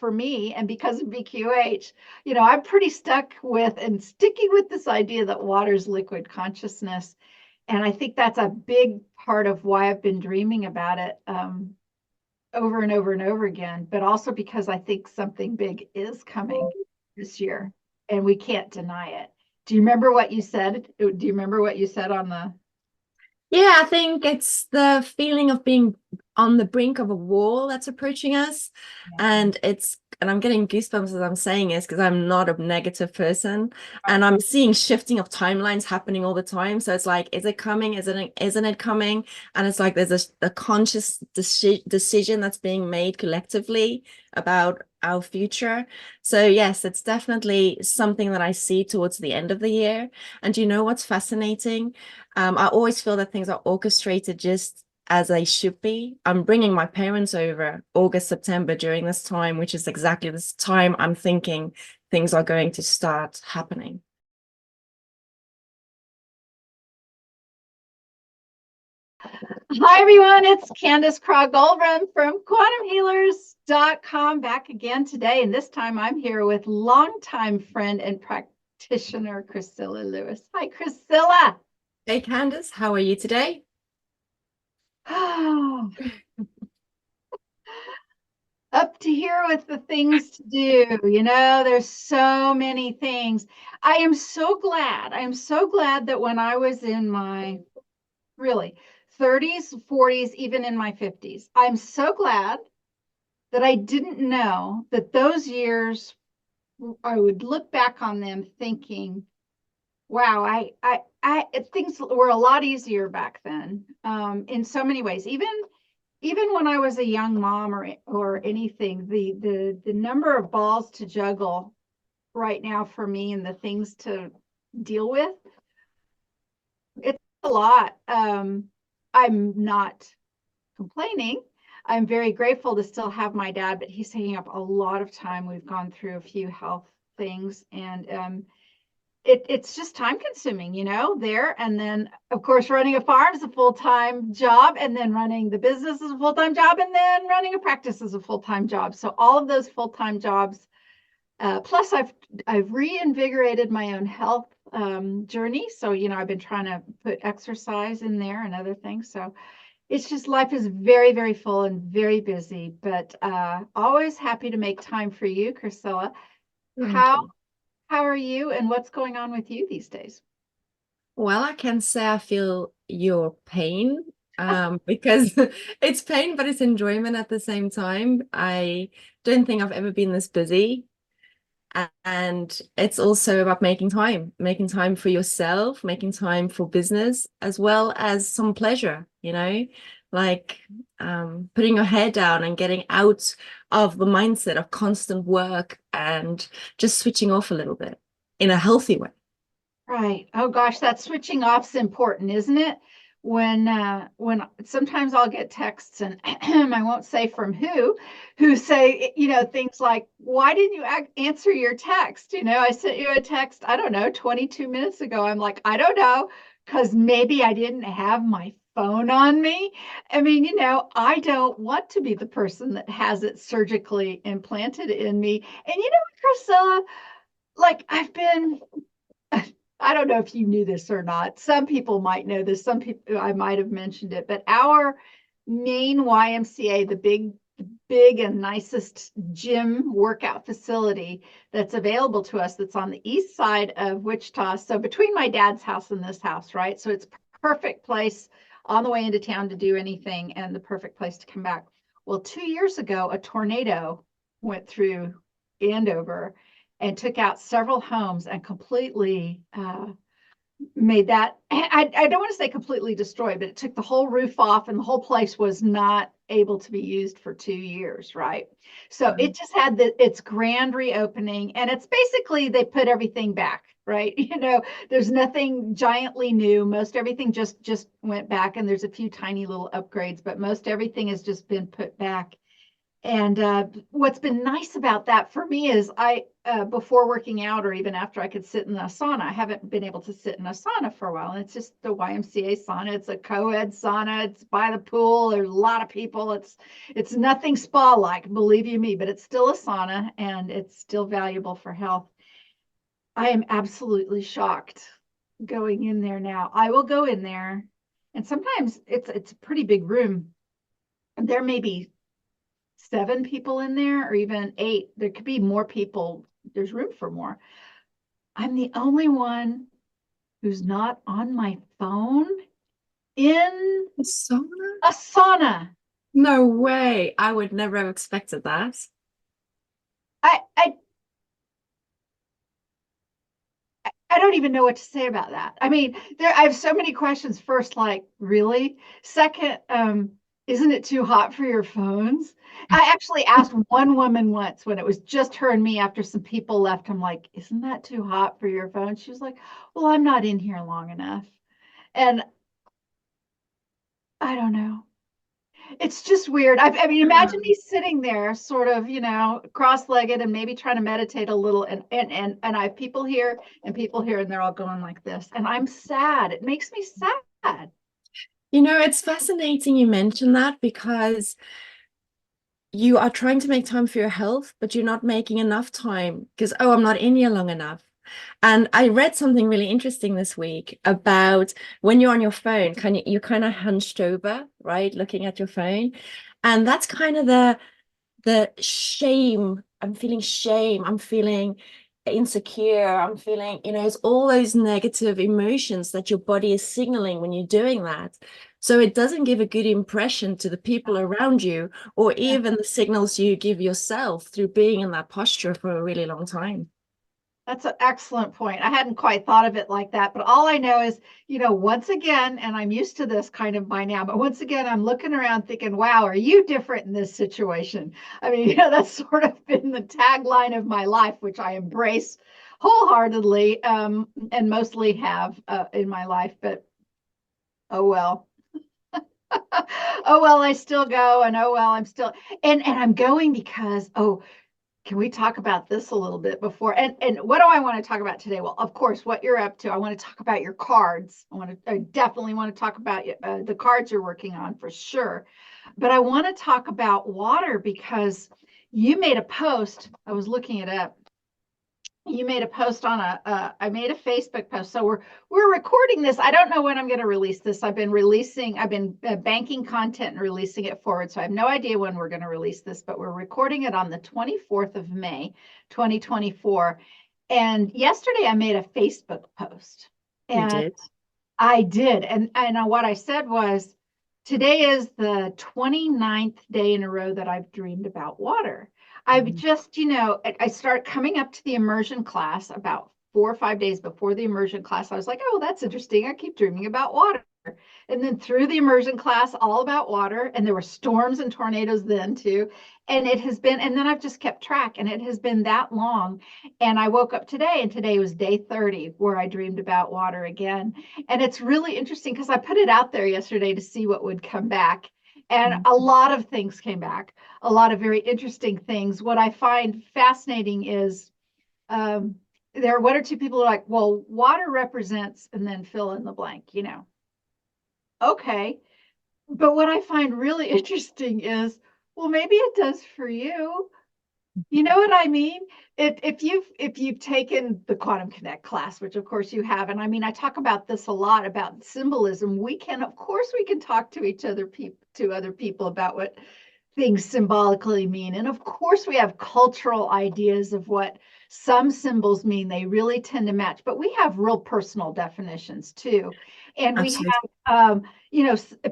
for me, and because of BQH, I'm pretty stuck with and sticking with this idea that water's liquid consciousness. And I think that's a big part of why I've been dreaming about it over and over and over again, but also because I think something big is coming this year and we can't deny it. Do you remember what you said? Do you remember what you said on the? Yeah, I think it's the feeling of being on the brink of a wall that's approaching us. And I'm getting goosebumps as I'm saying this because I'm not a negative person. And I'm seeing shifting of timelines happening all the time. So it's like, is it coming? Isn't it coming? And it's like there's a conscious decision that's being made collectively about our future. So yes, it's definitely something that I see towards the end of the year. And you know what's fascinating? I always feel that things are orchestrated just as they should be. I'm bringing my parents over August, September during this time, which is exactly this time I'm thinking things are going to start happening. Hi, everyone. It's Candace Craw-Goldman from quantumhealers.com back again today. And this time I'm here with longtime friend and practitioner, Chrysilla Lewies. Hi, Chrysilla. Hey, Candace, how are you today? Up to here with the things to do. There's so many things. I am so glad that when I was in my really 30s, 40s, even in my 50s, I'm so glad that I didn't know that those years, I would look back on them thinking, wow, things were a lot easier back then, in so many ways. Even when I was a young mom or anything, the number of balls to juggle right now for me and the things to deal with, it's a lot. I'm not complaining. I'm very grateful to still have my dad, but he's taking up a lot of time. We've gone through a few health things, and it's just time consuming, there. And then, of course, running a farm is a full-time job, and then running the business is a full-time job, and then running a practice is a full-time job. So all of those full-time jobs, plus I've reinvigorated my own health journey. So, I've been trying to put exercise in there and other things. So it's just life is very, very full and very busy, but always happy to make time for you, Chrysilla. Thank How you. how are you and what's going on with you these days? Well, I can say I feel your pain because it's pain, but it's enjoyment at the same time. I don't think I've ever been this busy. And it's also about making time for yourself, making time for business, as well as some pleasure, like putting your head down and getting out of the mindset of constant work and just switching off a little bit in a healthy way. Right. Oh gosh, that switching off's important, isn't it? When sometimes I'll get texts, and I won't say from who say, things like, why didn't you answer your text? I sent you a text, I don't know, 22 minutes ago. I'm like, I don't know, because maybe I didn't have my phone on me. I mean, I don't want to be the person that has it surgically implanted in me. And Priscilla, like I've been I don't know if you knew this or not. Some people might know this. Some people, I might have mentioned it, but our main YMCA, the big and nicest gym workout facility that's available to us, that's on the east side of Wichita. So between my dad's house and this house, right? So it's perfect place on the way into town to do anything and the perfect place to come back. Well, 2 years ago, a tornado went through Andover and took out several homes and completely made that, I don't want to say completely destroyed, but it took the whole roof off and the whole place was not able to be used for 2 years, right? So it just had its grand reopening, and it's basically they put everything back, right? There's nothing giantly new. Most everything just went back, and there's a few tiny little upgrades, but most everything has just been put back. what's been nice about that for me is before working out or even after I could sit in a sauna, I haven't been able to sit in a sauna for a while. And it's just the YMCA sauna. It's a co-ed sauna. It's by the pool. There's a lot of people. It's nothing spa-like, believe you me, but it's still a sauna and it's still valuable for health. I am absolutely shocked going in there now. I will go in there, and sometimes it's a pretty big room. There may be 7 people in there or even 8. There could be more people. There's room for more. I'm the only one who's not on my phone in A sauna? a sauna. No way. I would never have expected that. I I don't even know what to say about that. I mean, I have so many questions. First, like, really? Second, isn't it too hot for your phones? I actually asked one woman once when it was just her and me after some people left. I'm like, isn't that too hot for your phone? She was like, well, I'm not in here long enough. And I don't know. It's just weird. I mean, imagine me sitting there sort of, cross-legged and maybe trying to meditate a little and I have people here and they're all going like this. And I'm sad. It makes me sad. It's fascinating you mentioned that because you are trying to make time for your health, but you're not making enough time because, oh, I'm not in here long enough. And I read something really interesting this week about when you're on your phone, you're kind of hunched over, right, looking at your phone. And that's kind of the shame. I'm feeling shame. I'm feeling insecure. I'm feeling, it's all those negative emotions that your body is signaling when you're doing that. So it doesn't give a good impression to the people around you, or even the signals you give yourself through being in that posture for a really long time. That's an excellent point. I hadn't quite thought of it like that, but all I know is, once again, and I'm used to this kind of by now, but once again, I'm looking around thinking, wow, are you different in this situation? I mean, that's sort of been the tagline of my life, which I embrace wholeheartedly, and mostly have in my life, but oh well. Oh well, I still go, and oh well, I'm still, and I'm going because, can we talk about this a little bit before? And what do I want to talk about today? Well, of course, what you're up to. I want to talk about your cards. I definitely want to talk about the cards you're working on for sure. But I want to talk about water because you made a post. I was looking it up. You made a post on I made a Facebook post. So we're recording this. I don't know when I'm going to release this. I've been banking content and releasing it forward. So I have no idea when we're going to release this, but we're recording it on the 24th of May, 2024. And yesterday I made a Facebook post. You did. I did. And what I said was, today is the 29th day in a row that I've dreamed about water. I've just, I start coming up to the immersion class about 4 or 5 days before the immersion class. I was like, oh, that's interesting. I keep dreaming about water. And then through the immersion class, all about water. And there were storms and tornadoes then too. And and then I've just kept track, and it has been that long. And I woke up today, and today was day 30 where I dreamed about water again. And it's really interesting because I put it out there yesterday to see what would come back. And a lot of things came back, a lot of very interesting things. What I find fascinating is there are 1 or 2 people who are like, well, water represents, and then fill in the blank, Okay. But what I find really interesting is, well, maybe it does for you. You know what I mean? If you've taken the Quantum Connect class, which of course you have, and I mean, I talk about this a lot about symbolism. Of course, we can talk to other people about what things symbolically mean. And of course, we have cultural ideas of what some symbols mean. They really tend to match, but we have real personal definitions too. And Absolutely. we have,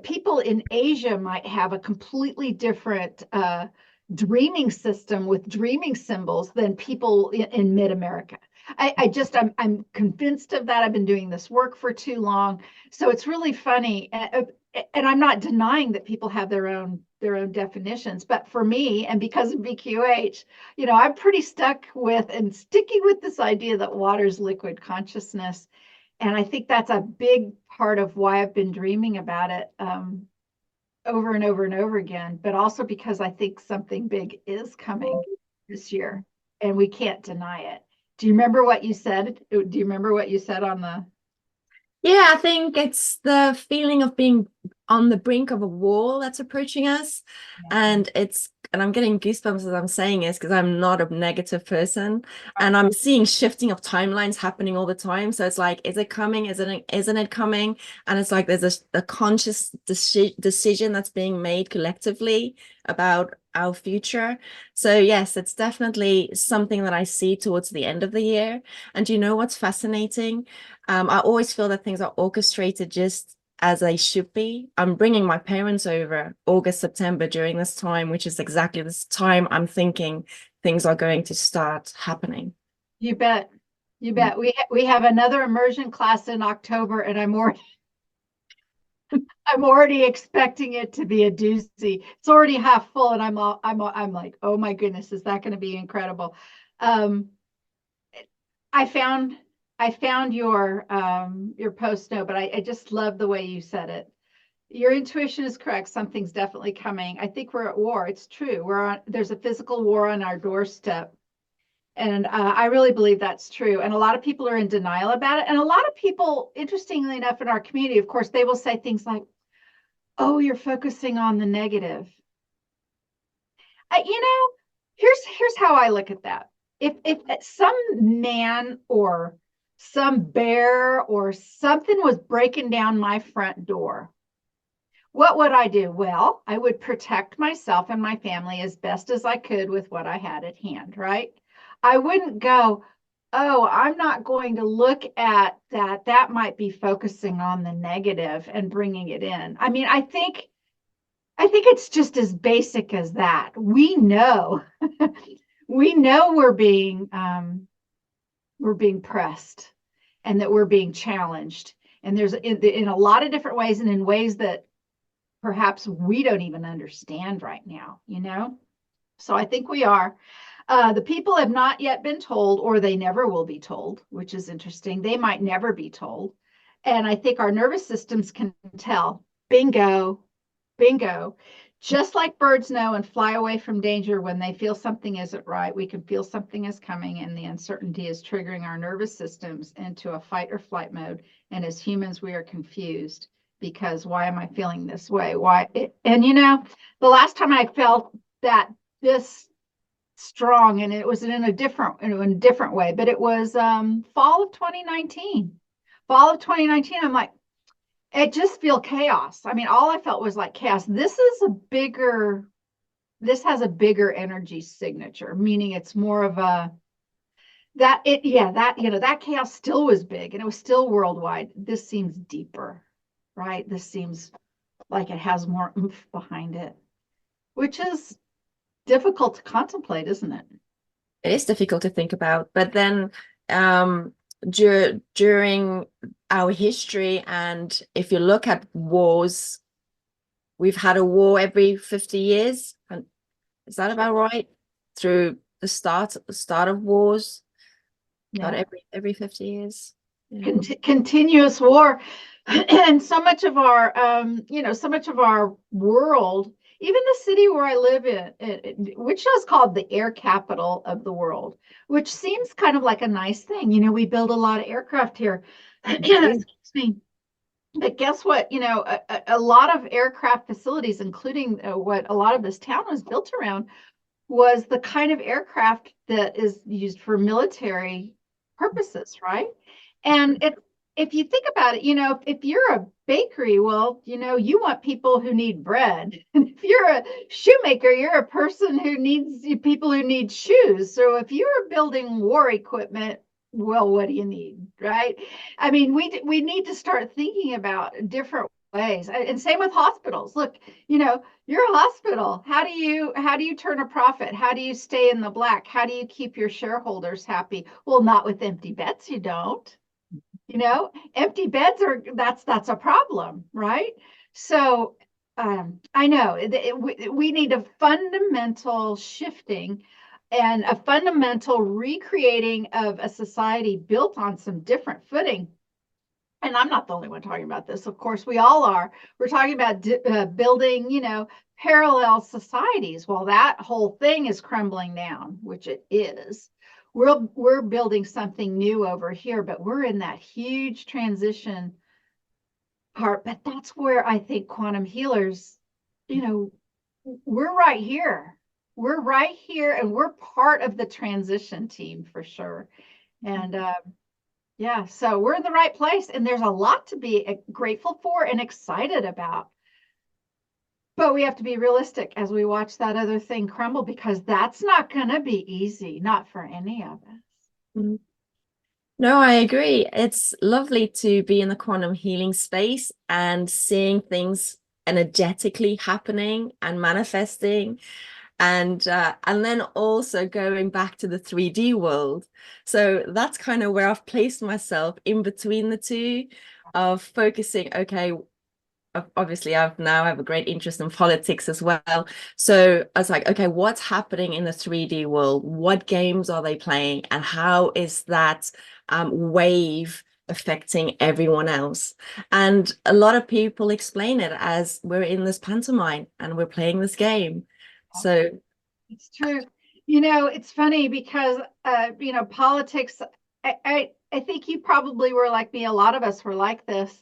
people in Asia might have a completely different dreaming system with dreaming symbols than people in mid-America. I'm convinced of that. I've been doing this work for too long. So it's really funny. And I'm not denying that people have their own definitions, but for me, and because of BQH, I'm pretty stuck with and sticking with this idea that water is liquid consciousness. And I think that's a big part of why I've been dreaming about it. over and over and over again, but also because I think something big is coming this year and we can't deny it. Do you remember what you said? Do you remember what you said on the? Yeah, I think it's the feeling of being on the brink of a wall that's approaching us. And I'm getting goosebumps as I'm saying this because I'm not a negative person. And I'm seeing shifting of timelines happening all the time. So it's like, is it coming? Isn't it coming? And it's like there's a conscious decision that's being made collectively about our future. So yes, it's definitely something that I see towards the end of the year. And you know what's fascinating? I always feel that things are orchestrated just as they should be. I'm bringing my parents over August, September during this time, which is exactly this time I'm thinking things are going to start happening. You bet. You bet. We have another immersion class in October, and I'm already expecting it to be a doozy. It's already half full, and I'm like, oh my goodness, is that going to be incredible? Um, I found your post note, but I just love the way you said it. Your intuition is correct. Something's definitely coming. I think we're at war. It's true. There's a physical war on our doorstep. And I really believe that's true. And a lot of people are in denial about it. And a lot of people, interestingly enough, in our community, of course, they will say things like, oh, you're focusing on the negative. You know, here's how I look at that. If some man or some bear or something was breaking down my front door, what would I do? Well, I would protect myself and my family as best as I could with what I had at hand, right? I wouldn't go, oh, I'm not going to look at that. That might be focusing on the negative and bringing it in. I mean, I think it's just as basic as that. We know, we know we're being pressed, and that we're being challenged, and there's in a lot of different ways, and in ways that perhaps we don't even understand right now. So I think we are. The people have not yet been told, or they never will be told, which is interesting. They might never be told. And I think our nervous systems can tell. Bingo, bingo. Just like birds know and fly away from danger when they feel something isn't right, we can feel something is coming, and the uncertainty is triggering our nervous systems into a fight or flight mode. And as humans, we are confused because why am I feeling this way? And the last time I felt that this strong, and it was in a different way, but it was fall of 2019. Fall of 2019, I'm like, it just feel chaos. I mean, all I felt was like chaos. This has a bigger energy signature, meaning it's more of that chaos still was big and it was still worldwide. This seems deeper, right? This seems like it has more oomph behind it, which is difficult to contemplate, isn't it? It is difficult to think about, but then during our history, and if you look at wars, we've had a war every 50 years. And is that about right? Through the start of wars, about every 50 years. Yeah. Continuous war. And so much of our world, even the city where I live in, which is called the air capital of the world, which seems kind of like a nice thing. We build a lot of aircraft here. Excuse me. But guess what? A lot of aircraft facilities, including what a lot of this town was built around, was the kind of aircraft that is used for military purposes, right? And if you think about it, if you're a bakery, well, you want people who need bread. And if you're a shoemaker, you're a person who needs people who need shoes. So if you're building war equipment, well, what do you need, right? I mean, we need to start thinking about different ways. And same with hospitals. Look, you're a hospital. How do you turn a profit? How do you stay in the black? How do you keep your shareholders happy? Well, not with empty beds, you don't. Empty beds that's a problem, right? So I know we need a fundamental shifting and a fundamental recreating of a society built on some different footing. and I'm not the only one talking about this. Of course, we all are. We're talking about building, parallel societies. Well, that whole thing is crumbling down, which it is. We're building something new over here, but we're in that huge transition part. But that's where I think quantum healers, we're right here. We're right here, and we're part of the transition team for sure. And yeah, so we're in the right place, and there's a lot to be grateful for and excited about. But we have to be realistic as we watch that other thing crumble, because that's not going to be easy, not for any of us. Mm. No, I agree. It's lovely to be in the quantum healing space and seeing things energetically happening and manifesting, and then also going back to the 3D world. So that's kind of where I've placed myself in between the two, of focusing, okay, obviously I have a great interest in politics as well. So I was like, okay, what's happening in the 3D world? What games are they playing? And how is that wave affecting everyone else? And a lot of people explain it as, we're in this pantomime and we're playing this game. So it's true. It's funny because politics, I think you probably were like me. A lot of us were like this.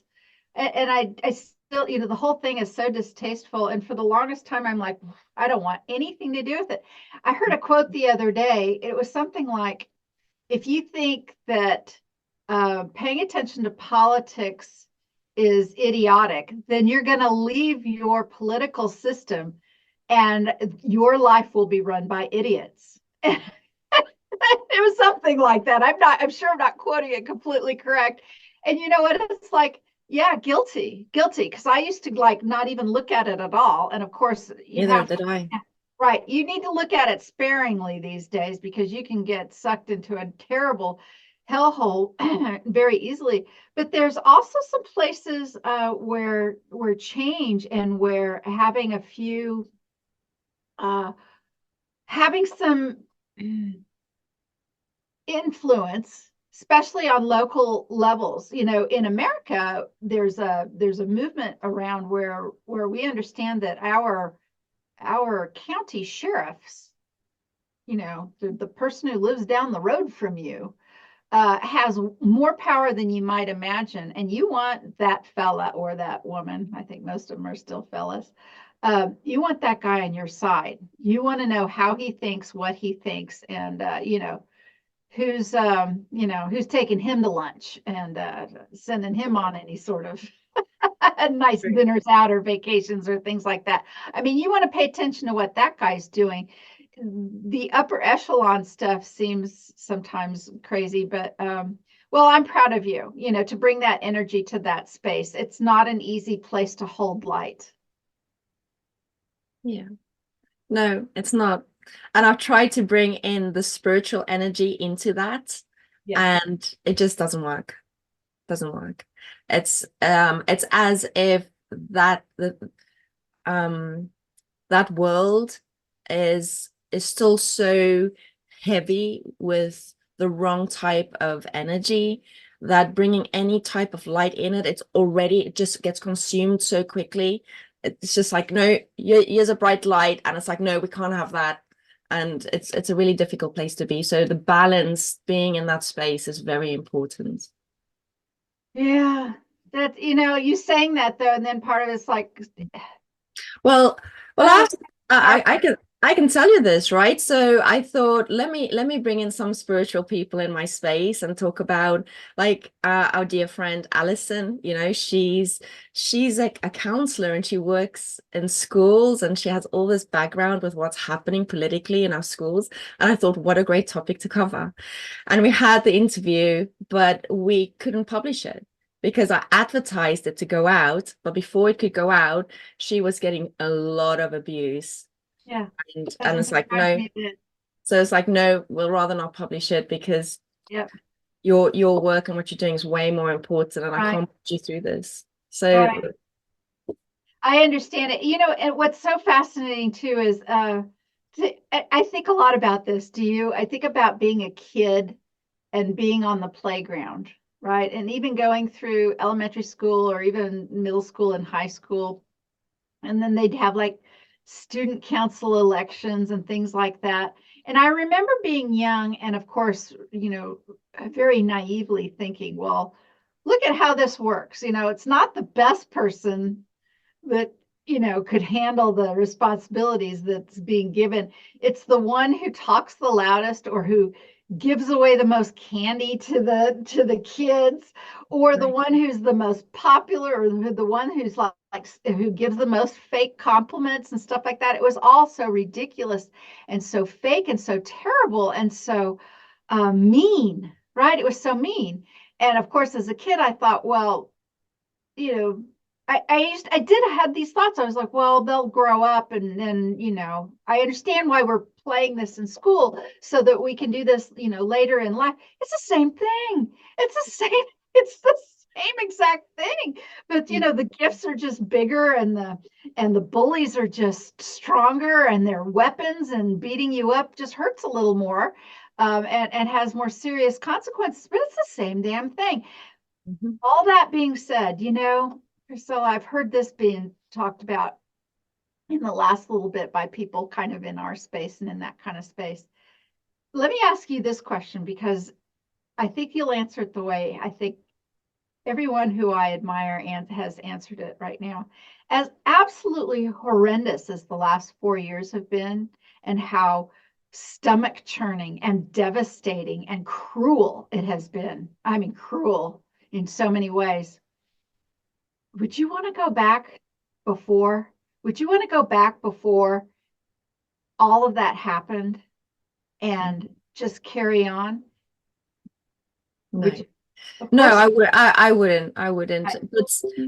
And I still, the whole thing is so distasteful. And for the longest time, I'm like, I don't want anything to do with it. I heard a quote the other day. It was something like, if you think that paying attention to politics is idiotic, then you're going to leave your political system and your life will be run by idiots. It was something like that. I'm sure I'm not quoting it completely correct. And you know what? It's like, yeah, guilty, because I used to like not even look at it at all. And of course, right. You need to look at it sparingly these days, because you can get sucked into a terrible hellhole very easily. But there's also some places where change, and where having a few having some influence, especially on local levels. In America, there's a movement around where we understand that our county sheriffs, the person who lives down the road from you, has more power than you might imagine. And you want that fella or that woman, I think most of them are still fellas, you want that guy on your side. You want to know how he thinks, what he thinks, and who's who's taking him to lunch, and sending him on any sort of nice dinners out or vacations or things like that. I mean, you want to pay attention to what that guy's doing. The upper echelon stuff seems sometimes crazy, but well, I'm proud of you, to bring that energy to that space. It's not an easy place to hold light. Yeah, no, it's not. And I've tried to bring in the spiritual energy into that, and it just doesn't work. It's as if that that world is still so heavy with the wrong type of energy, that bringing any type of light in it just gets consumed so quickly. It's just like, no, here's a bright light, and it's like, no, we can't have that. And it's a really difficult place to be. So the balance, being in that space, is very important. Yeah, that you saying that though, and then part of it's like, well, I can tell you this, right? So I thought, let me bring in some spiritual people in my space and talk about, like, our dear friend Alison. She's like a counselor, and she works in schools, and she has all this background with what's happening politically in our schools. And I thought, what a great topic to cover. And we had the interview, but we couldn't publish it because I advertised it to go out. But before it could go out, she was getting a lot of abuse. Yeah. And it's like, no. So it's like, no, we'll rather not publish it, because your work and what you're doing is way more important, and I can't put you through this. So I understand it. And what's so fascinating too is I think a lot about this. Do you? I think about being a kid and being on the playground. right? And even going through elementary school or even middle school and high school. And then they'd have like student council elections and things like that. And I remember being young and, of course, very naively thinking, well, look at how this works. It's not the best person that could handle the responsibilities that's being given. It's the one who talks the loudest or who gives away the most candy to the kids, or the one who's the most popular, or the one who's like who gives the most fake compliments and stuff like that. It was all so ridiculous and so fake and so terrible and so mean, right? It was so mean. And of course, as a kid, I thought, well, I did have these thoughts. I was like, well, they'll grow up and then, I understand why we're playing this in school so that we can do this, later in life. It's the same thing. It's the same exact thing. But, the gifts are just bigger and the bullies are just stronger and their weapons and beating you up just hurts a little more, and has more serious consequences, but it's the same damn thing. Mm-hmm. All that being said, Chrysilla, I've heard this being talked about in the last little bit by people kind of in our space and in that kind of space. Let me ask you this question, because I think you'll answer it the way I think everyone who I admire and has answered it right now. As absolutely horrendous as the last 4 years have been, and how stomach churning and devastating and cruel it has been. I mean, cruel in so many ways. Would you want to go back before? Would you want to go back before all of that happened and just carry on? No. Would you? Of No, course. I wouldn't.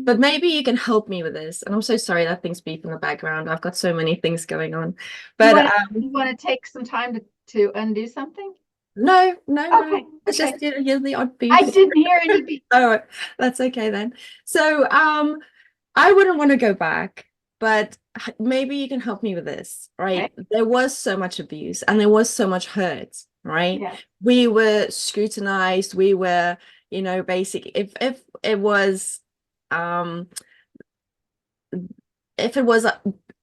But maybe you can help me with this. And I'm so sorry that things beep in the background. I've got so many things going on. But You want to take some time to undo something? no. Okay. It's Okay. just hear the odd I beeps. didn't hear any beep. Oh, that's okay then. So I wouldn't want to go back, but maybe you can help me with this, right? Okay. There was so much abuse and there was so much hurt, right? Yeah. We were scrutinized. We were, basic. Um, if it was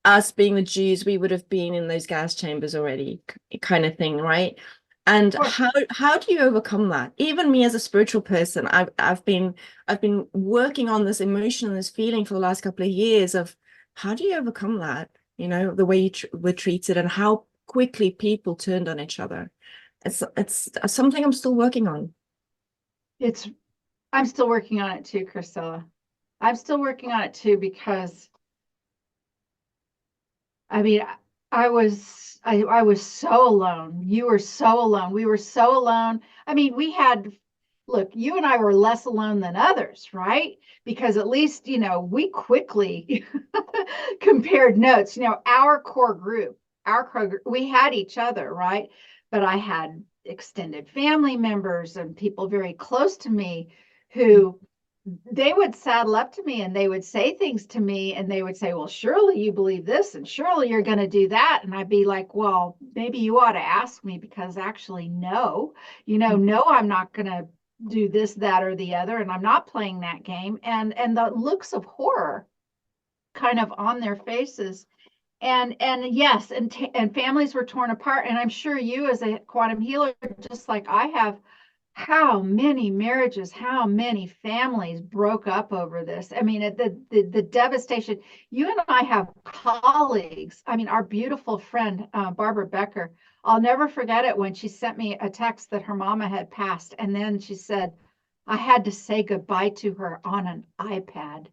us being the Jews, we would have been in those gas chambers already, kind of thing, right? And how do you overcome that? Even me as a spiritual person, I've been working on this emotion and this feeling for the last couple of years of how do you overcome that? The way you were treated and how quickly people turned on each other. It's something I'm still working on. I'm still working on it too, Chrysilla. I'm still working on it too, because I mean, I was so alone. You were so alone. We were so alone. I mean, look, you and I were less alone than others, right? Because at least, we quickly compared notes. Our core group, we had each other, right? But I had extended family members and people very close to me who they would saddle up to me and they would say things to me and they would say, well, surely you believe this and surely you're going to do that. And I'd be like, well, maybe you ought to ask me, because actually, no, no, I'm not going to do this, that, or the other. And I'm not playing that game. And the looks of horror kind of on their faces. And yes, and families were torn apart. And I'm sure you, as a quantum healer, just like I have, how many marriages, how many families broke up over this. I mean, the devastation. You and I have colleagues. I mean, our beautiful friend, Barbara Becker, I'll never forget it when she sent me a text that her mama had passed. And then she said, I had to say goodbye to her on an iPad.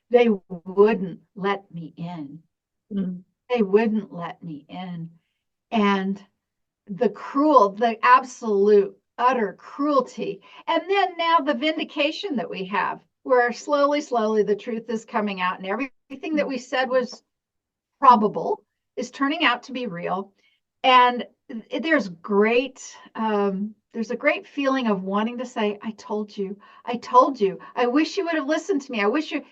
They wouldn't let me in. Mm. They wouldn't let me in. And the absolute utter cruelty. And then now the vindication that we have, where slowly the truth is coming out, and everything that we said was probable is turning out to be real. And there's a great feeling of wanting to say, I told you, I wish you would have listened to me. I wish you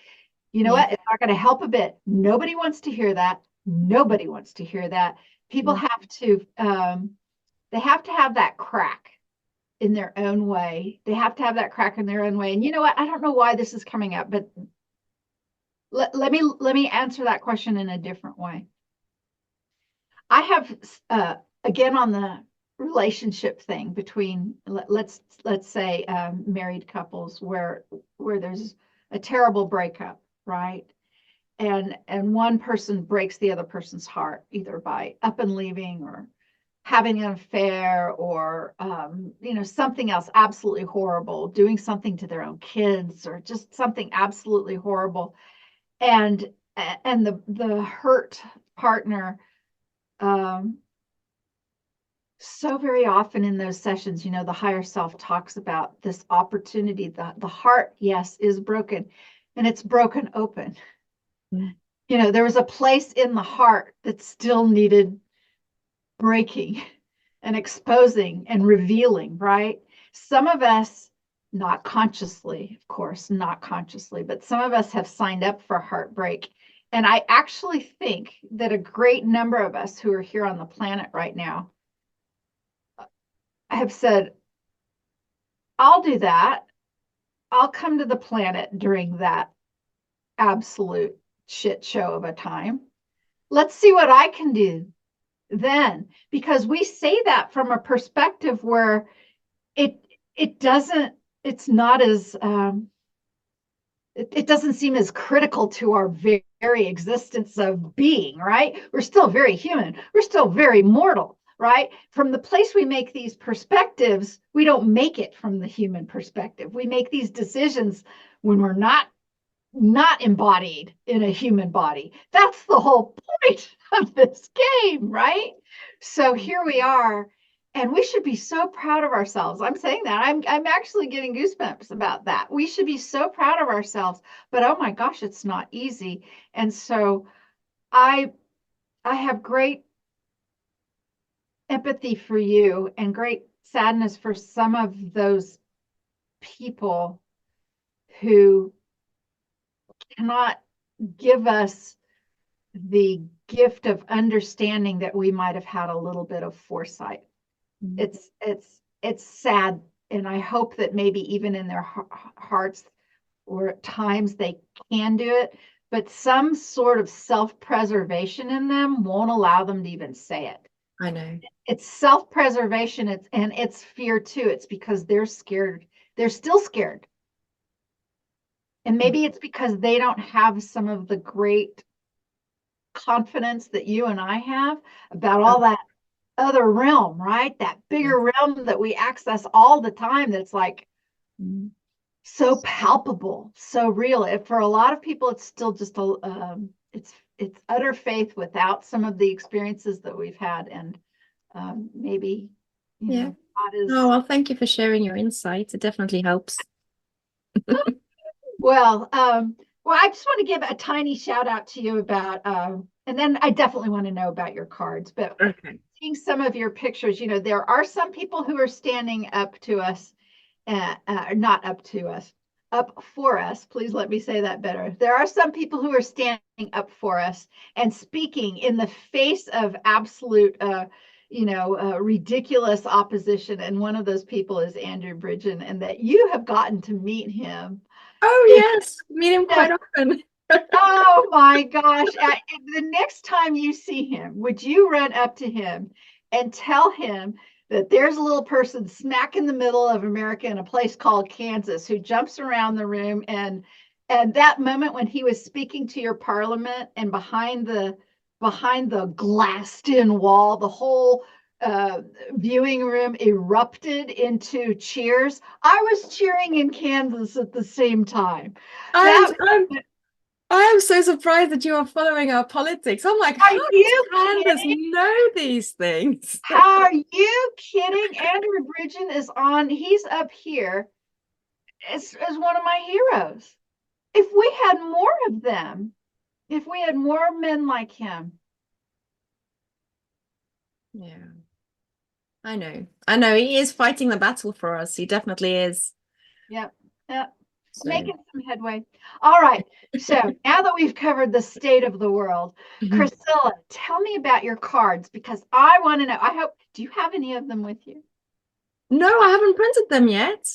know what? It's not going to help a bit. Nobody wants to hear that. Nobody wants to hear that. People have to, they have to have that crack. in their own way. They have to have that crack in their own way. And you know what? I don't know why this is coming up, but let me answer that question in a different way. I have again on the relationship thing between let's say married couples where there's a terrible breakup, right? And one person breaks the other person's heart either by up and leaving or having an affair or something else absolutely horrible, doing something to their own kids or just something absolutely horrible, and the hurt partner, so very often in those sessions, the higher self talks about this opportunity. The heart, yes, is broken, and it's broken open. There was a place in the heart that still needed breaking and exposing and revealing, right? Some of us, not consciously, of course, not consciously, but some of us have signed up for heartbreak. And I actually think that a great number of us who are here on the planet right now have said, I'll do that. I'll come to the planet during that absolute shit show of a time. Let's see what I can do then, because we say that from a perspective where it doesn't, it's not as it doesn't seem as critical to our very existence of being, right? We're still very human, we're still very mortal, right? From the place we make these perspectives, we don't make it from the human perspective. We make these decisions when we're not embodied in a human body. That's the whole point of this game, right? So here we are, and we should be so proud of ourselves. I'm saying that. I'm actually getting goosebumps about that. We should be so proud of ourselves, but oh my gosh, it's not easy. And so I have great empathy for you and great sadness for some of those people who cannot give us the gift of understanding that we might have had a little bit of foresight. It's sad, and I hope that maybe even in their hearts or at times they can do it, but some sort of self-preservation in them won't allow them to even say it. I know. It's self-preservation, and it's fear too. It's because they're scared. They're still scared. And maybe it's because they don't have some of the great confidence that you and I have about all that other realm, right? That bigger realm that we access all the time, that's like so palpable, so real. For a lot of people, it's still just it's utter faith without some of the experiences that we've had, and maybe God is. Oh, well, thank you for sharing your insights. It definitely helps. Well, I just want to give a tiny shout out to you about, and then I definitely want to know about your cards, but seeing some of your pictures, there are some people who are standing up to us, not up to us, up for us. Please let me say that better. There are some people who are standing up for us and speaking in the face of absolute, ridiculous opposition. And one of those people is Andrew Bridgen, and that you have gotten to meet him. Oh, yes. Meet him quite often. Oh my gosh. The next time you see him, would you run up to him and tell him that there's a little person smack in the middle of America in a place called Kansas who jumps around the room, and that moment when he was speaking to your parliament, and behind the glassed-in wall, the whole viewing room erupted into cheers. I was cheering in Kansas at the same time. I am so surprised that you are following our politics. I'm like, how does Candace know these things? Are you kidding? Andrew Bridgen is on. He's up here as one of my heroes. If we had more of them, if we had more men like him. Yeah. I know. He is fighting the battle for us. He definitely is. Yep. So. Making some headway. All right. So now that we've covered the state of the world, Chrysilla, tell me about your cards, because I want to know. Do you have any of them with you? No, I haven't printed them yet.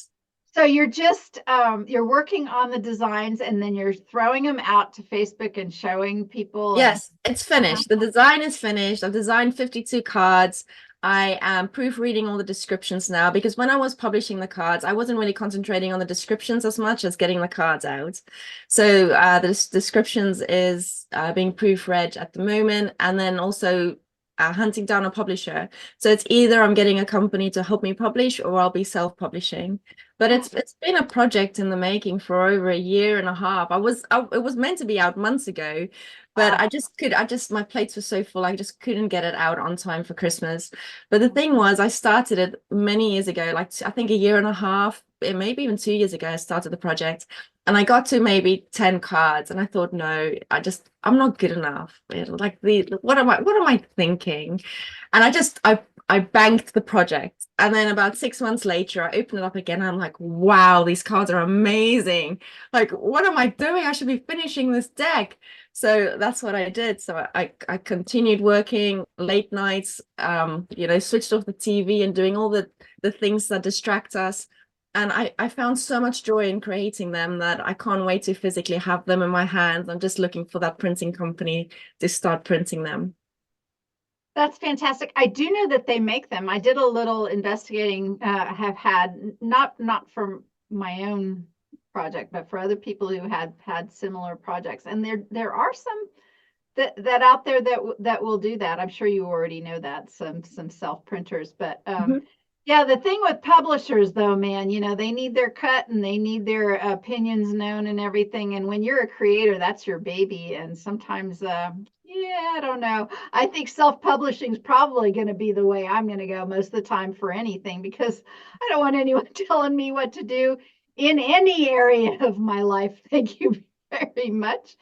So you're just you're working on the designs and then you're throwing them out to Facebook and showing people and Yes, it's finished. The design is finished. I've designed 52 cards. I am proofreading all the descriptions now because when I was publishing the cards, I wasn't really concentrating on the descriptions as much as getting the cards out. So the descriptions is being proofread at the moment, and then also hunting down a publisher. So it's either I'm getting a company to help me publish or I'll be self-publishing. But it's been a project in the making for over a year and a half. It was meant to be out months ago, but my plates were so full, I just couldn't get it out on time for Christmas. But the thing was, I started it many years ago, like I think a year and a half, maybe even 2 years ago, I started the project. And I got to maybe 10 cards and I thought, no, I'm not good enough. Like what am I thinking? And I banked the project. And then about 6 months later, I opened it up again. And I'm like, wow, these cards are amazing. Like, what am I doing? I should be finishing this deck. So that's what I did. So I continued working late nights, switched off the TV and doing all the things that distract us. And I found so much joy in creating them that I can't wait to physically have them in my hands. I'm just looking for that printing company to start printing them. That's fantastic. I do know that they make them. I did a little investigating, have had not from my own project, but for other people who had similar projects. And there are some that out there that will do that. I'm sure you already know that, some self printers, but yeah, the thing with publishers though, man, they need their cut and they need their opinions known and everything. And when you're a creator, that's your baby. And sometimes yeah, I don't know. I think self-publishing is probably going to be the way I'm going to go most of the time for anything, because I don't want anyone telling me what to do in any area of my life. Thank you very much.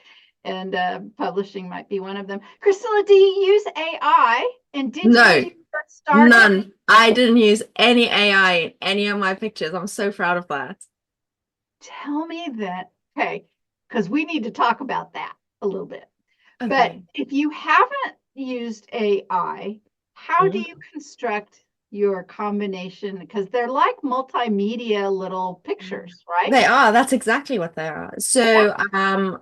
And publishing might be one of them. Chrysilla, do you use AI? And did No, when you first started? none. I didn't use any AI in any of my pictures. I'm so proud of that. Tell me that. Okay, because we need to talk about that a little bit. But Okay. if you haven't used AI, how do you construct your combination? Because they're like multimedia little pictures, right? They are. That's exactly what they are. So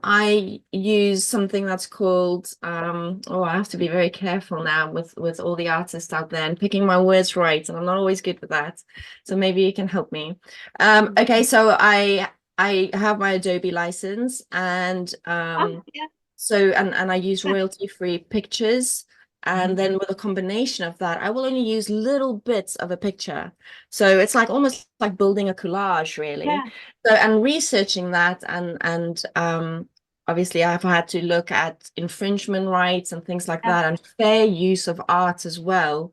I use something that's called oh, I have to be very careful now with all the artists out there and picking my words right, and I'm not always good with that. So maybe you can help me. Okay, so I have my Adobe license, and Yeah. so and I use royalty-free pictures. And then with a combination of that, I will only use little bits of a picture. So it's like almost like building a collage, really. Yeah. So and researching that, and obviously I've had to look at infringement rights and things like Yeah. that, and fair use of art as well,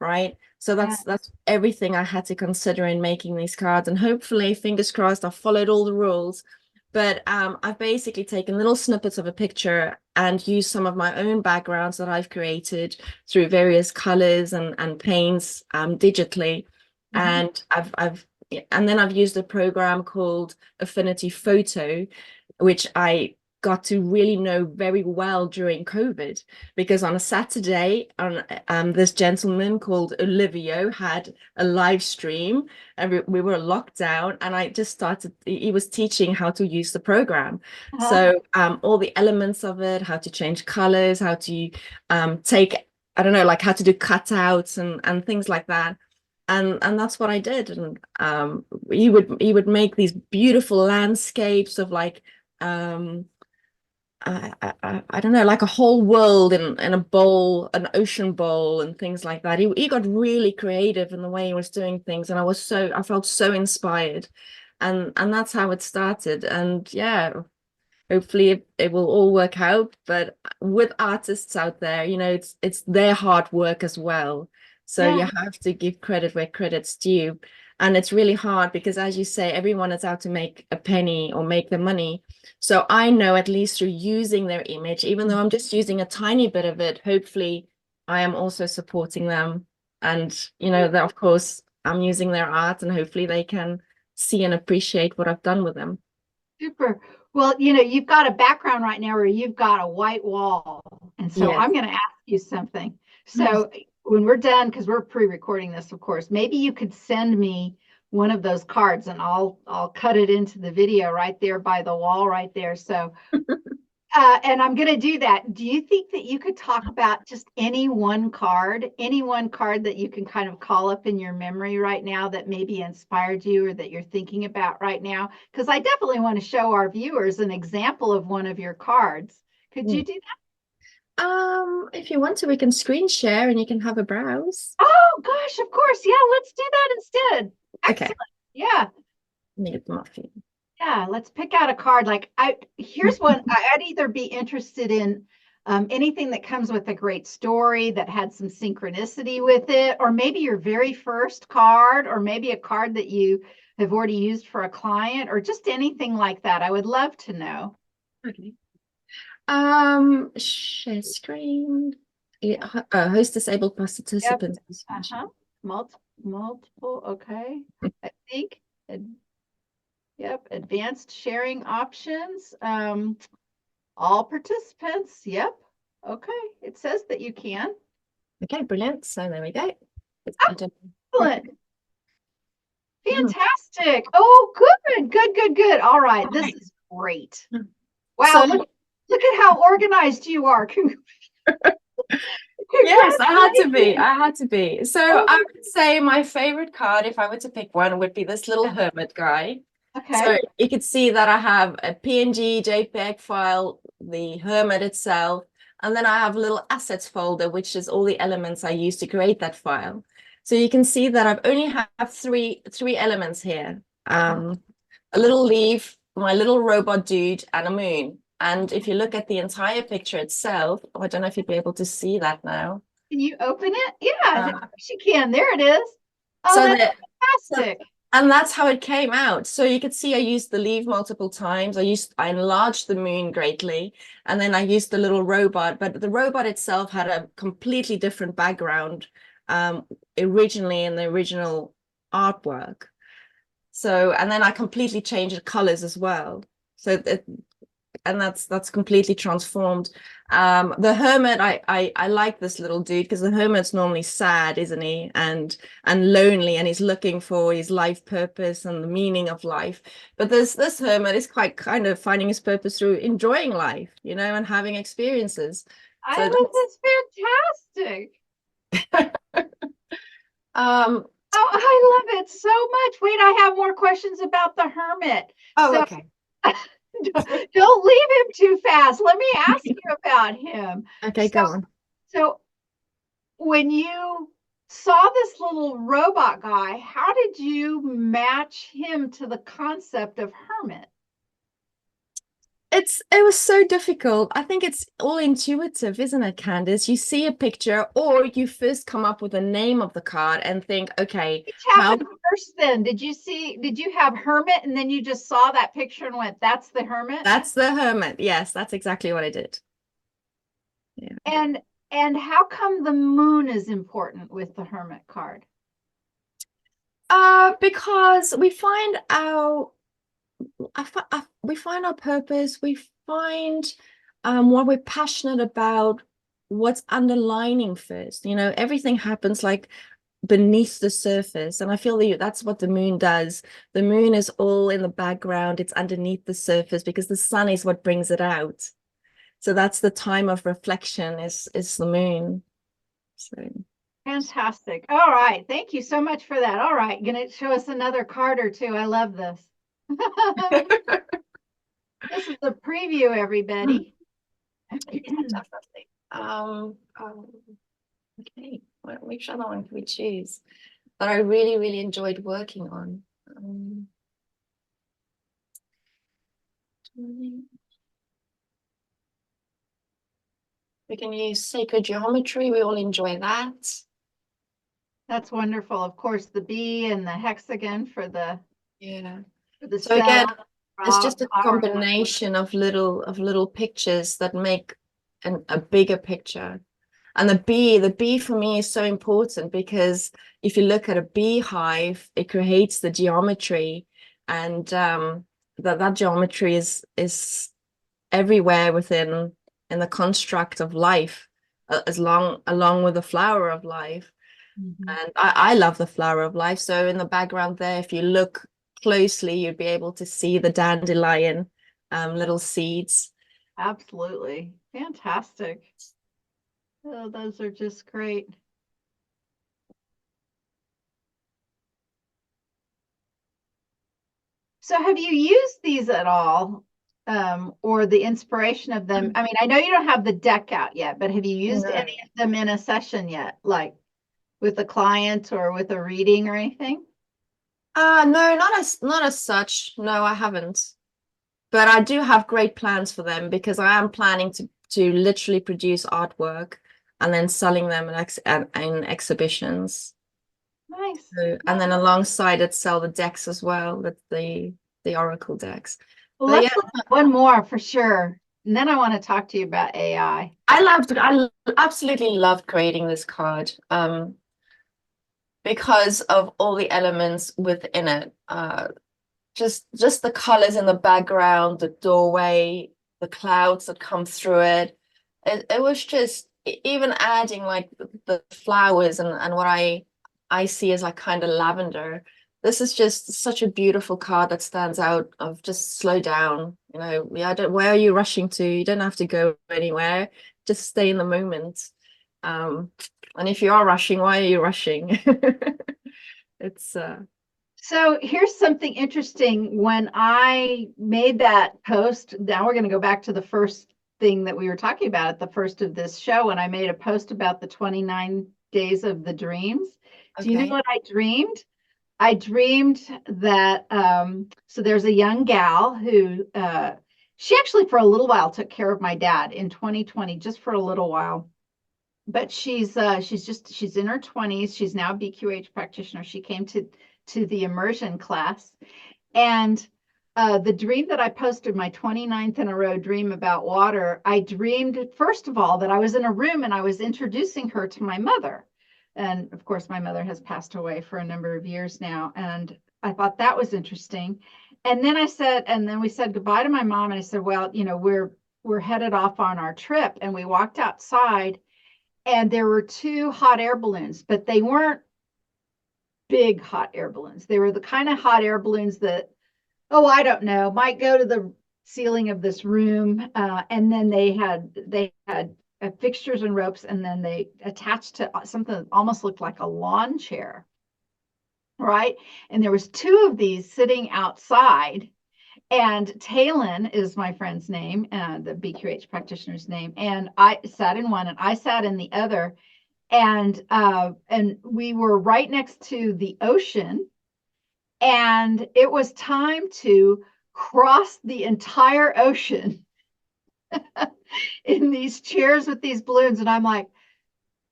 right? So Yeah. that's everything I had to consider in making these cards. And hopefully, fingers crossed, I've followed all the rules. But I've basically taken little snippets of a picture and used some of my own backgrounds that I've created through various colors and paints digitally. And and then I've used a program called Affinity Photo, which I got to really know very well during COVID, because on a Saturday, this gentleman called Olivio had a live stream, and we were locked down, and I just started, he was teaching how to use the program. So all the elements of it, how to change colors, how to take, I don't know, like how to do cutouts and things like that. And that's what I did. And he would make these beautiful landscapes of like I don't know, like a whole world in a bowl, an ocean bowl, and things like that. He got really creative in the way he was doing things, and I felt so inspired, and that's how it started. And yeah, hopefully it will all work out. But with artists out there, it's their hard work as well. So you Yeah. have to give credit where credit's due. And it's really hard because, as you say, everyone is out to make a penny or make the money. So I know, at least through using their image, even though I'm just using a tiny bit of it, hopefully I am also supporting them. And, that of course I'm using their art, and hopefully they can see and appreciate what I've done with them. Super. Well, you've got a background right now where you've got a white wall. And so Yes. I'm going to ask you something. So when we're done, because we're pre-recording this, of course, maybe you could send me one of those cards and I'll cut it into the video right there by the wall right there. So and I'm going to do that. Do you think that you could talk about just any one card that you can kind of call up in your memory right now that maybe inspired you or that you're thinking about right now? Because I definitely want to show our viewers an example of one of your cards. Could you do that? If you want to, we can screen share and you can have a browse. Oh gosh, of course. Yeah, let's do that instead. Excellent. Okay. Yeah. Let me get them off you. Yeah, let's pick out a card. Like here's one. I'd either be interested in anything that comes with a great story that had some synchronicity with it, or maybe your very first card, or maybe a card that you have already used for a client, or just anything like that. I would love to know. Okay. Share screen. Yeah, host disabled participants. Uh-huh. Multiple. Okay. I think. Yep. Advanced sharing options. All participants. Yep. Okay. It says that you can. Okay, brilliant. So there we go. Excellent. Fantastic. Oh, good. All right. This is great. Wow. So, look at how organized you are. Yes, I had to be. So I would say my favorite card, if I were to pick one, would be this little hermit guy. Okay. So you could see that I have a PNG JPEG file, the hermit itself, and then I have a little assets folder, which is all the elements I used to create that file. So you can see that I've only have three elements here. A little leaf, my little robot dude, and a moon. And if you look at the entire picture itself, I don't know if you'd be able to see that now. Can you open it? Yeah, of course you can. There it is. Oh, so that's fantastic. And that's how it came out. So you could see I used the leaf multiple times. I enlarged the moon greatly. And then I used the little robot, but the robot itself had a completely different background originally in the original artwork. So, and then I completely changed the colors as well. So and that's completely transformed. The hermit, I like this little dude because the hermit's normally sad, isn't he? And lonely, and he's looking for his life purpose and the meaning of life. But this hermit is quite kind of finding his purpose through enjoying life, and having experiences. I think it's fantastic. Oh, I love it so much. Wait, I have more questions about the hermit. Okay. Don't leave him too fast. Let me ask you about him. Okay, go on. So when you saw this little robot guy, how did you match him to the concept of hermit? It was so difficult. I think it's all intuitive, isn't it, Candace? You see a picture, or you first come up with the name of the card and think, okay, which happened first then? Did you have hermit and then you just saw that picture and went, that's the hermit? That's the hermit. Yes, that's exactly what I did. Yeah. And how come the moon is important with the hermit card? Because we find our purpose, we find what we're passionate about, what's underlining first. Everything happens like beneath the surface, and I feel that's what the moon does. The moon is all in the background, it's underneath the surface because the sun is what brings it out. So that's the time of reflection is the moon. So fantastic. All right, thank you so much for that. All right, gonna show us another card or two. I love this. This is the preview, everybody. Definitely. Okay, which other one can we choose that I really, really enjoyed working on? We can use sacred geometry. We all enjoy that. That's wonderful. Of course, the bee and the hexagon for the So again, it's just a combination of little pictures that make a bigger picture. And the bee for me is so important because if you look at a beehive, it creates the geometry, and that geometry is everywhere in the construct of life. along with the flower of life. Mhm. And I love the flower of life. So in the background there, if you look closely, you'd be able to see the dandelion little seeds. Absolutely. Fantastic. Oh, those are just great. So have you used these at all? Or the inspiration of them? I mean, I know you don't have the deck out yet, but have you used No. any of them in a session yet, like with a client or with a reading or anything? No, not as such. No, I haven't. But I do have great plans for them because I am planning to literally produce artwork and then selling them in exhibitions. Nice. So, and then alongside it, sell the decks as well, the oracle decks. Well, But yeah, let's look at one more for sure. And then I want to talk to you about AI. I absolutely loved creating this card. Because of all the elements within it. Just the colors in the background, the doorway, the clouds that come through it. It was just even adding like the flowers and what I see as like kind of lavender. This is just such a beautiful card that stands out of just slow down. Yeah, where are you rushing to? You don't have to go anywhere. Just stay in the moment. Um, and if you are rushing, why are you rushing? It's So here's something interesting. When I made that post, now we're going to go back to the first thing that we were talking about at the first of this show. When I made a post about the 29 days of the dreams. Do you know okay. what I dreamed? I dreamed that so there's a young gal who she actually for a little while took care of my dad in 2020, just for a little while. But she's in her 20s. She's now a BQH practitioner. She came to the immersion class, and the dream that I posted, my 29th in a row dream about water, I dreamed, first of all, that I was in a room and I was introducing her to my mother. And of course, my mother has passed away for a number of years now. And I thought that was interesting. And then and then we said goodbye to my mom. And I said, well, we're headed off on our trip. And we walked outside and there were two hot air balloons, but they weren't big hot air balloons. They were the kind of hot air balloons that, oh, I don't know, might go to the ceiling of this room. And then they had fixtures and ropes, and then they attached to something that almost looked like a lawn chair, right? And there was two of these sitting outside. And Talon is my friend's name, the BQH practitioner's name. And I sat in one, and I sat in the other, and we were right next to the ocean, and it was time to cross the entire ocean in these chairs with these balloons. And I'm like,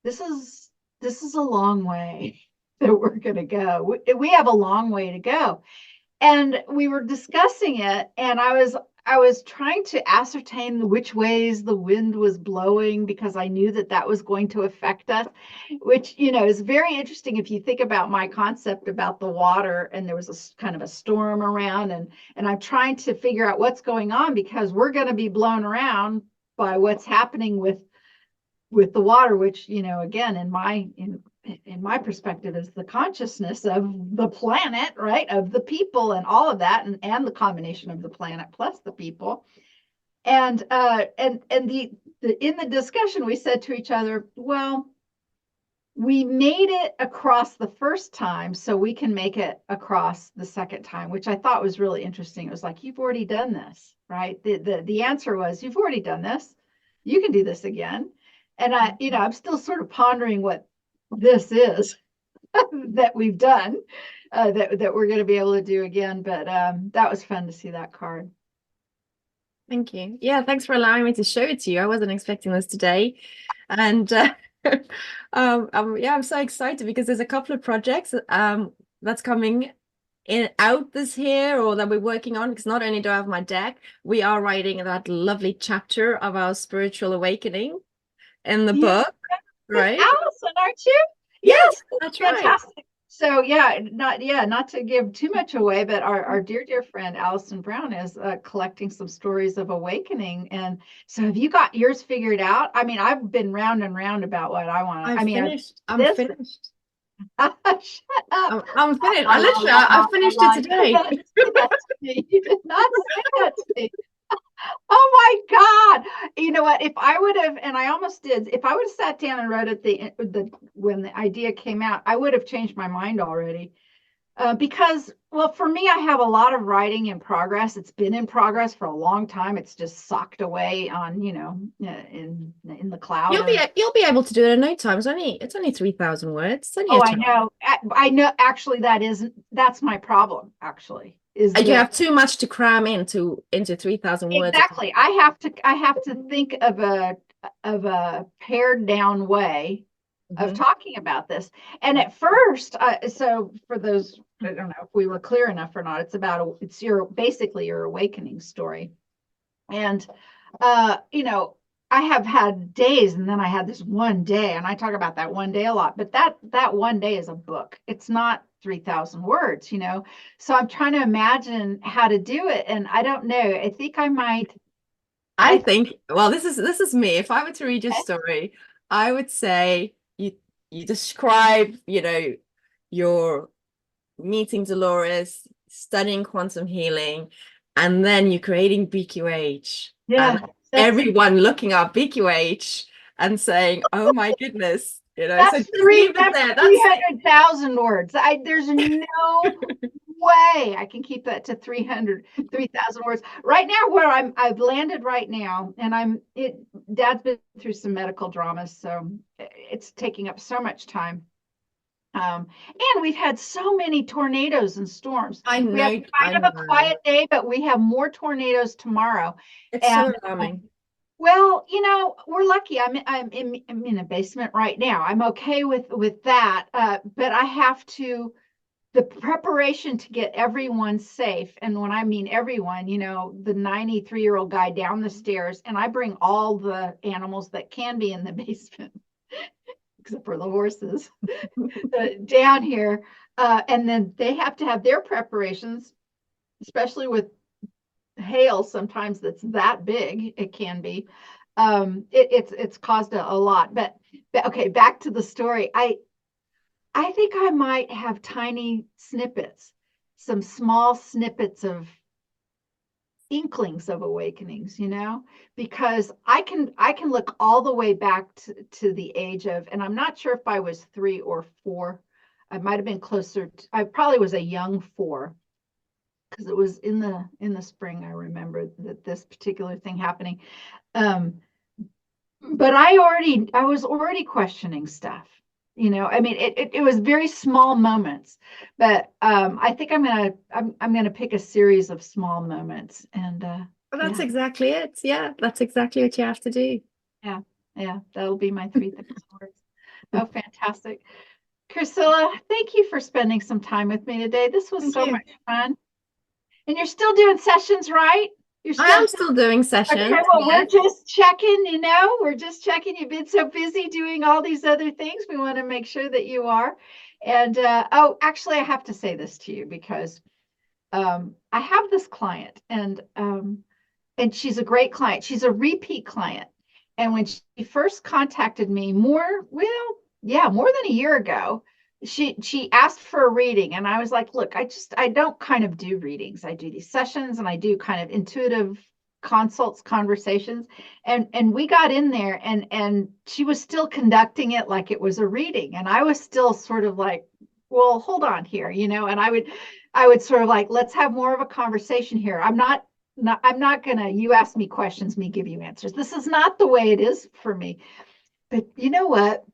this is a long way that we're going to go. We have a long way to go. And we were discussing it, and I was trying to ascertain which ways the wind was blowing, because I knew that that was going to affect us, which is very interesting if you think about my concept about the water. And there was a kind of a storm around, and I'm trying to figure out what's going on, because we're going to be blown around by what's happening with the water, which again, in my perspective, is the consciousness of the planet, right, of the people and all of that, and the combination of the planet plus the people. And in the discussion, we said to each other, well, we made it across the first time, so we can make it across the second time, which I thought was really interesting. It was like, you've already done this, right? The answer was, you've already done this, you can do this again. And I'm still sort of pondering what this is that we've done, that we're going to be able to do again. But that was fun to see that card. Thank you. Yeah, thanks for allowing me to show it to you. I wasn't expecting this today. And yeah, I'm so excited because there's a couple of projects that's coming out this year, or that we're working on, because not only do I have my deck, we are writing that lovely chapter of our spiritual awakening in the Yeah, book, with right? Allison, aren't you? Yes, Yes, that's right. fantastic. So not to give too much away, but our dear friend Allison Brown is collecting some stories of awakening. And so have you got yours figured out? I mean, I've been round and round about what I want. I I'm mean, finished. I'm this finished. shut up. I'm finished. La, I la, literally, la, I la, finished la. it You did today. not say that to me. You did not say that to me. Oh my God. You know what? If I would have, and I almost did, if I would have sat down and wrote it the when the idea came out, I would have changed my mind already. Because, well, for me, I have a lot of writing in progress. It's been in progress for a long time. It's just socked away on, in the cloud. You'll be able to do it in no time. It's only 3,000 words. It's only Oh, a I chapter. know. I know. Actually, that's my problem. Actually, is You that have too much to cram into 3,000 words. exactly. I have to think of a pared down way of talking about this. And at first, so for those, I don't know if we were clear enough or not, it's basically your awakening story. And, I have had days, and then I had this one day, and I talk about that one day a lot, but that one day is a book. It's not 3,000 words, So I'm trying to imagine how to do it. And I don't know. I think I might, I I, think, well, this is me. If I were to read your story, I would say you describe, your meeting Dolores, studying quantum healing, and then you're creating BQH, and yeah, everyone looking up BQH and saying, "Oh my goodness," So that's just leave it that's there. That's 300,000 words. There's no way I can keep that to 3,000 words. Right now, where I've landed right now, and Dad's been through some medical dramas, so it's taking up so much time. And we've had so many tornadoes and storms. I We have know, kind I of a know. quiet day, but we have more tornadoes tomorrow. It's And so alarming. well, we're lucky. I'm in a basement right now. I'm okay with that. But I have to the preparation to get everyone safe. And when I mean everyone, the 93-year-old guy down the stairs, and I bring all the animals that can be in the basement, except for the horses, down here. And then they have to have their preparations, especially with hail sometimes that's that big. It can be. It's caused a lot. But okay, back to the story. I think I might have tiny snippets, some small snippets of inklings of awakenings, because I can look all the way back to the age of, and I'm not sure if I was 3 or 4. I might have been closer I probably was a young 4, because it was in the spring. I remember that this particular thing happening. But I was already questioning stuff. I mean, it was very small moments, but I think I'm gonna pick a series of small moments, and Well, that's exactly it. Yeah, that's exactly what you have to do. yeah, that'll be my 3,000 words. Oh, fantastic. Chrysilla, thank you for spending some time with me today. This was Thank so you. much fun. And you're still doing sessions, right? You're I still am still doing okay. sessions. Well, we're Yes. just checking, we're just checking. You've been so busy doing all these other things. We want to make sure that you are. And oh, actually, I have to say this to you because I have this client, and she's a great client. She's a repeat client. And when she first contacted me more than a year ago, she asked for a reading, and I was like, look, I don't kind of do readings. I do these sessions, and I do kind of intuitive consults, conversations. And we got in there, and she was still conducting it like it was a reading. And I was still sort of like, well, hold on here, and I would sort of like, let's have more of a conversation here. I'm not gonna, you ask me questions, me give you answers. This is not the way it is for me. But you know what?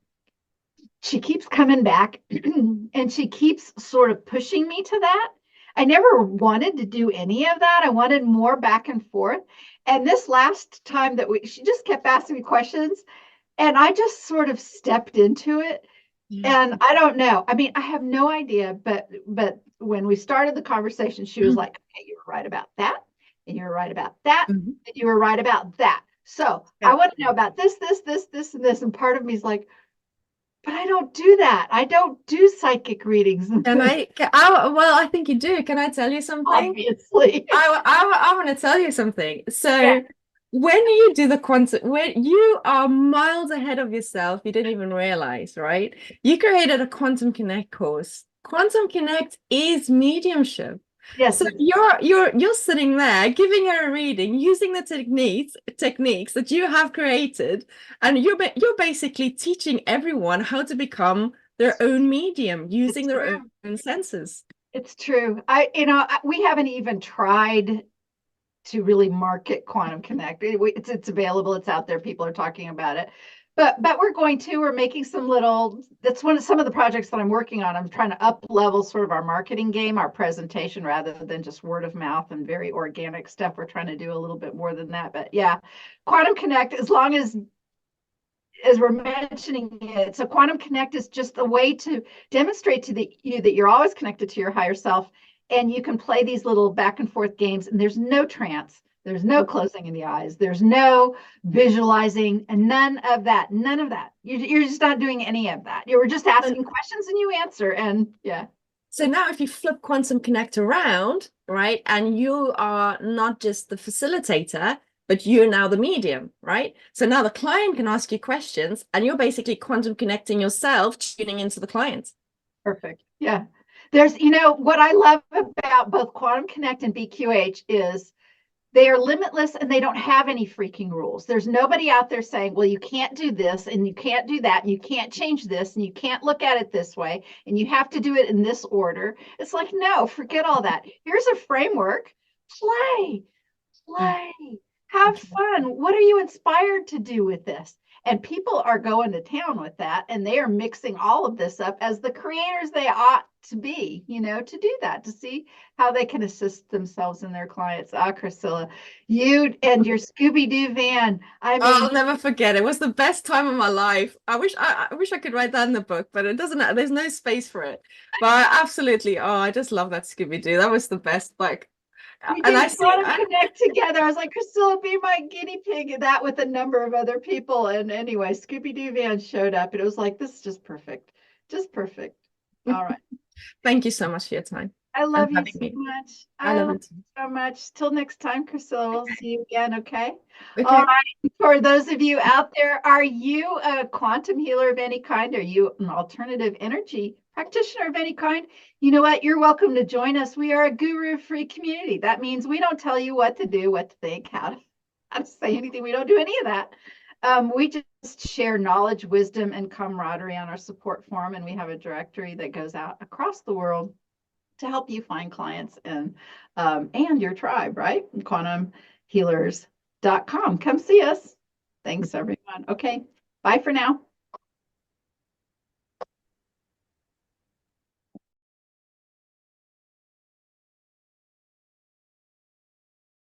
She keeps coming back and she keeps sort of pushing me to that. I never wanted to do any of that. I wanted more back and forth. And this last time she just kept asking me questions, and I just sort of stepped into it. Yeah. And I don't know. I mean, I have no idea, but when we started the conversation, she was like, okay, you were right about that, and you were right about that, Mhm. and you were right about that. So Yeah. I want to know about this, and this. And part of me is like, but I don't do that. I don't do psychic readings. Well, I think you do. Can I tell you something? Obviously. I want to tell you something. Yeah. So when you do the quantum, when you are miles ahead of yourself, you didn't even realize, right? You created a Quantum Connect course. Quantum Connect is mediumship. Yes. So you're sitting there giving her a reading using the techniques that you have created, and you're basically teaching everyone how to become their own medium using It's their true. own senses. It's true. We haven't even tried to really market Quantum Connect. It's available. It's out there. People are talking about it. But we're making that's some of the projects that I'm working on. I'm trying to up level sort of our marketing game, our presentation, rather than just word of mouth and very organic stuff. We're trying to do a little bit more than that. But yeah, Quantum Connect, as long as we're mentioning it, so Quantum Connect is just a way to demonstrate to you that you're always connected to your higher self, and you can play these little back and forth games, and there's no trance, there's no closing in the eyes, there's no visualizing, and none of that. You're just not doing any of that. You're just asking questions and you answer, and yeah. So now if you flip Quantum Connect around, right, and you are not just the facilitator, but you're now the medium, right? So now the client can ask you questions and you're basically quantum connecting yourself, tuning into the client. Perfect. Yeah. What I love about both Quantum Connect and BQH is they are limitless and they don't have any freaking rules. There's nobody out there saying, well, you can't do this and you can't do that and you can't change this and you can't look at it this way and you have to do it in this order. It's like, no, forget all that. Here's a framework. Play, have fun. What are you inspired to do with this? And people are going to town with that, and they are mixing all of this up as the creators they ought to be, to do that, to see how they can assist themselves and their clients. Chrysilla, you and your Scooby Doo van. I mean, I'll never forget. It was the best time of my life. I wish I could write that in the book, but it doesn't. There's no space for it. But absolutely, I just love that Scooby Doo. That was the best. Like, we and did I see. Quantum Connect together. I was like, Chrysilla, be my guinea pig. That with a number of other people. And anyway, Scooby Doo van showed up, and it was like, this is just perfect. Just perfect. All right. Thank you so much for your time I and love you having so me. much. I I love love it. you so much. Till next time, Chrysilla. We'll see you again. Okay. All Okay. right. For those of you out there, are you a quantum healer of any kind? Are you an alternative energy practitioner of any kind? You know what? You're welcome to join us. We are a guru-free community. That means we don't tell you what to do, what to think, how to say anything. We don't do any of that. We just share knowledge, wisdom, and camaraderie on our support forum, and we have a directory that goes out across the world to help you find clients and your tribe, right? quantumhealers.com. Come see us. Thanks, everyone. Okay. Bye for now.